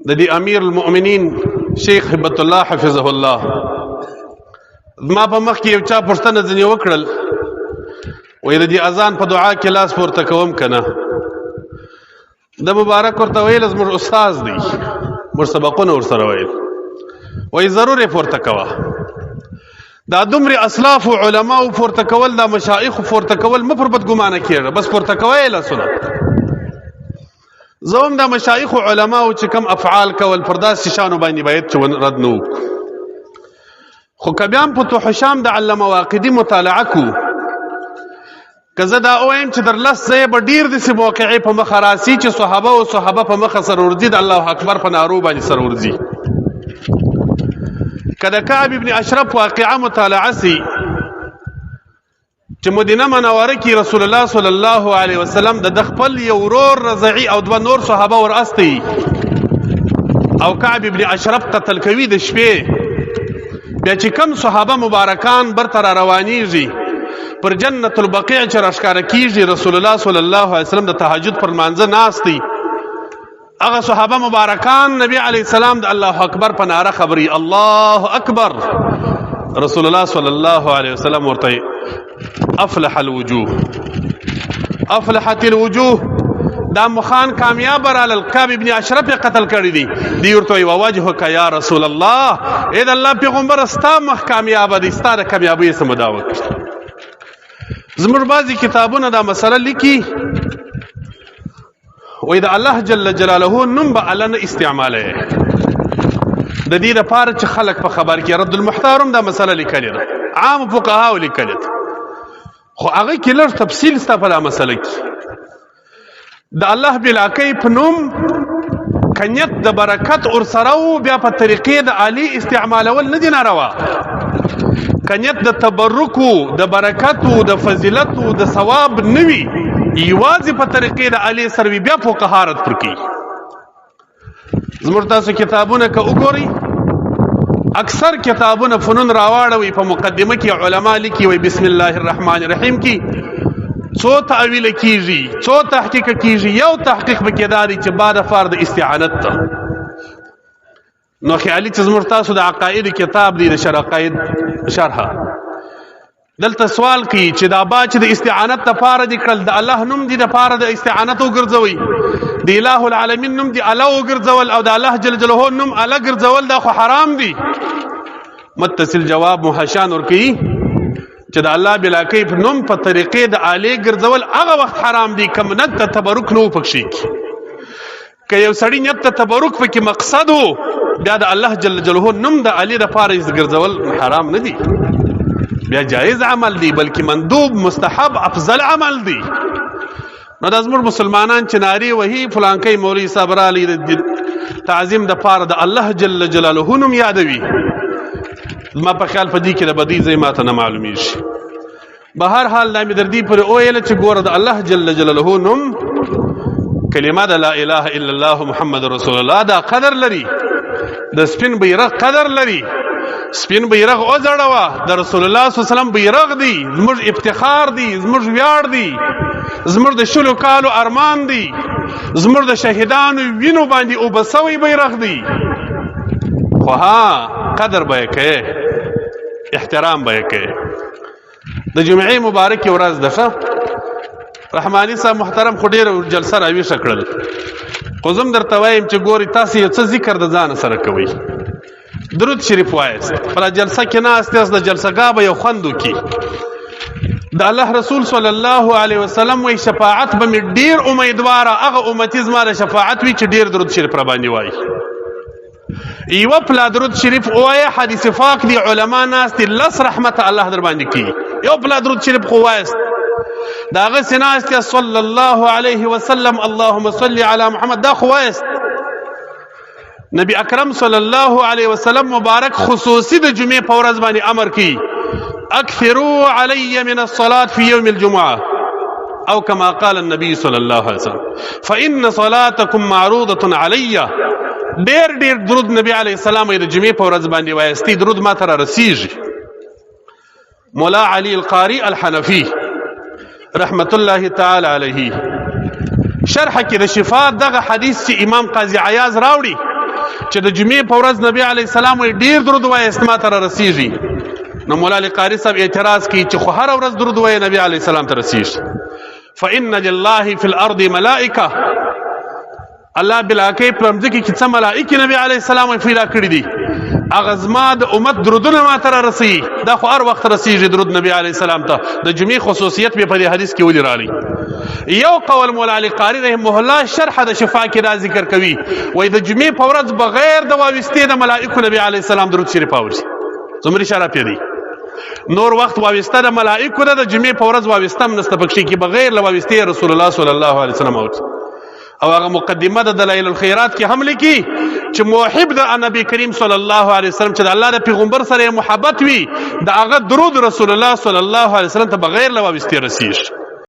د دې امیر المؤمنین شیخ هبت الله حفظه الله ما په مخ کې یو چا پوښتنه ځنې وکړل وایي د دې اذان په دعا کې لاس پورته کوم که نه؟ د مبارک ورته ویل زموږ استاذ دی، موږ سبقونه ورسره ویل، وایي ضرور یې پورته کوه. دا دومره اسلاف و علماو پورته کول، دا مشایخ پورته کول مه پر بدګمانه کېږه، بس پورته کوه یې لاسونه. زه هم دا مشایخ و علماو چې کم افعال کول پر داسې شیانو باندې باید چې رد نه وکړو. خو که بیا هم په توحشام د علامه واقدي مطالعه کو، که زه دا ووایم چې در لس ځایه به ډېر داسې موقعې په مخه راسي چې صحابه او صحابه په مخه سره ورځي، د الله اکبر په نارو باندې سره ورځي. که د کعب ابن اشرف واقعه مطالعه سي چې مدینه منوره کې رسول الله صلی الله علیه وسلم د خپل یو ورور رضعي او دوه نور صحابه ور استي او کعب ابن اشرف قتل کوي د شپې، بیا چې کم صحابه مبارکان برته را روانیږي پر جنت البقیع چې راښکاره کیږي، رسول الله صلی الله علیه وسلم د تهجد پر مانځه ناست دی، هغه صحابه مبارکان نبی علیه السلام د الله اکبر په ناره خبري الله اکبر، رسول الله صلی الله علیه وسلم ورته افلح الوجوه افلحت الوجوه، دا مخان کامیاب راغلل، کعب ابن اشرف قتل کړی دی، دی ورته وایي ووجهک یا رسول الله، ای د الله پیغمبر ستا مخ کامیابه دی، ستا د کامیابۍ څه مدعا وکړي. زموږ بعضې کتابونه دا مسله لیکي وایي د الله جل جلاله نوم به الله نه استعمالی، د دې دپاره چې خلک په خبر کې. رد المحترم دا مسله لیکلې ده، عام فقهاو لیکلې ده، خو هغه کې لږ تفصیل سته په دا مسله کې. د الله بلاکۍ په نوم که نیت د برکت ورسره و، بیا په طریقې د عالي استعمالول نه دي ناروا. که نیت د تبرک و، د برکت و، د فضیلت و، د ثواب نه وي، یوازې په طریقې د عالي سره وي، بیا فقها رد پر کوي. زموږ تاسو کتابونه که وګورئ، اکثر کتابونه فنون راواړوي، په مقدمه کې علما لیکي وایي بسم الله الرحمن الرحیم کې څو تعویل کیږي، څو تحقیق کیږي. یو تحقیق پکې دا دی چې بعد فار د استعانت ته. نو خیالي چې زموږ تاسو د عقاید کتاب دی د عقاید شرحه، دلته سوال کوي چې دا با چې د استعانت لپاره دي کړل، د الله نوم دي لپاره د استعانت وګرځوي، د اله العالمین نوم دي الله وګرځول، او د الله جل جلاله نوم الله ګرځول، دا خو حرام دي. متصل جواب محشان ورکوي چې د الله بلاکۍ په نوم په طریقې د آلې ګرځول هغه وخت حرام دي که نیت ته تبرک نه و پکښې کې. که یو سړي نیت ته تبرک پکې مقصد و، بیا د الله جل جلاله نوم د آلې دپاره ګرځول حرام نه دي، بیا جایز عمل دی، بلکې مندوب مستحب افضل عمل دی. نو دا زموږ مسلمانان چې نارې وهي فلانکی مولوي صاحب رالی د تعظیم دپاره د الله جل جلاله نوم یادوي، ما په خیال په دې کې د بدۍ ځای ماته نه معلومیږي. به هر حال دا مې در دې پورې وویله چې ګوره د الله جل جلاله نوم کلمه د لا اله الا الله محمد رسول الله دا قدر لري، د سپین بیرغ قدر لري. سپین بیرغ وځړوه، د رسول الله صلی الله علیه وسلم بیرغ دی، زموږ افتخار دی، زموږ ویاړ دی، زموږ د شلو کالو ارمان دی، زموږ د شهیدانو وینو باندې اوبه سوی بیرغ دی. خو ها قدر به یې کوې، احترام به یې کوې. د جمعې مبارکې ورځ ده، ښه رحماني صاحب محترم خو ډېره جلسه راویښه کړل، خو زه هم درته وایم چې ګورې تاسې یو څه ذکر د ځانه سره کوئ، درود شریف وایست، په جلسه کې ناست یاست، د جلسهګاه به یو خوند وکړي. د الله رسول صلی الله علیه وسلم وایي شفاعت به مې ډېر امیدواره هغه امتي زما د شفاعت وي چې ډېر درود شریف را باندې وایي. یوه پلا درود شریف ووایه، حدیث پاک دی، علما ناست دي، لس رحمت الله در باندې کوي. یو پلا درود شریف خو وایست، د هغسې ناست یاست صلی الله علیه وسلم اللهم صل علی محمد، دا خو وایست. نبی اکرم صلی الله علیه وسلم مبارک خصوصی د جمعې په ورځ باندې امر کوي اکثروا علی من الصلاة فی یوم الجمعه، او کما قال النبی صلی الله علیه وسلم فإن صلاتکم معروضة علی. ډیر ډیر درود نبی علیه السلام د جمعې په ورځ باندې وایستی، درود ما ته را رسیږي. مولا علی القاری الحنفی رحمت الله تعالی علیه شرح کې د شفاء دغه حدیث چې امام قاضی عیاض راوړي چې د جمعې په ورځ نبی علیه السلام وایي ډېر درود وایاست ما ته رارسېږي. نو مولا علی قاري صاحب اعتراض کوي چې خو هره ورځ درود وایي نبی علیه السلام ته رسېږي. فإن لله فی الأرض ملائکه، الله بلاکې په مځکه کې څه ملائکې نبی علیه السلام وایي پیدا کړي دي، هغه زما د امت درودونه ما ته رارسوي. دا خو هر وخت رسېږي درود نبی علیه السلام ته. د جمعې خصوصیت به په دې حدیث کې ولې راغلی. یو قول مولا علی قاري رحمه الله شرح د شفا کې دا ذکر کوي، وایي د جمعې په ورځ بغیر د واوستې د ملائکو نبی علیه السلام درود شریف اورسي. څومره اشاره پیدا نور وخت واوسته د ملائکو ده، د جمعې په ورځ واوسته هم نسته پکې کې بغیر له واوستې رسول الله صلی الله علیه وسلم اورسي. او هغه مقدمه د دلایل الخیرات کې هم لیکي چې محب د نبی کریم صلی الله علیه وسلم چې د الله د پیغمبر سره محبت وي، د هغه درود رسول الله صلی الله علیه وسلم ته بغیر له واوستې رسیږي.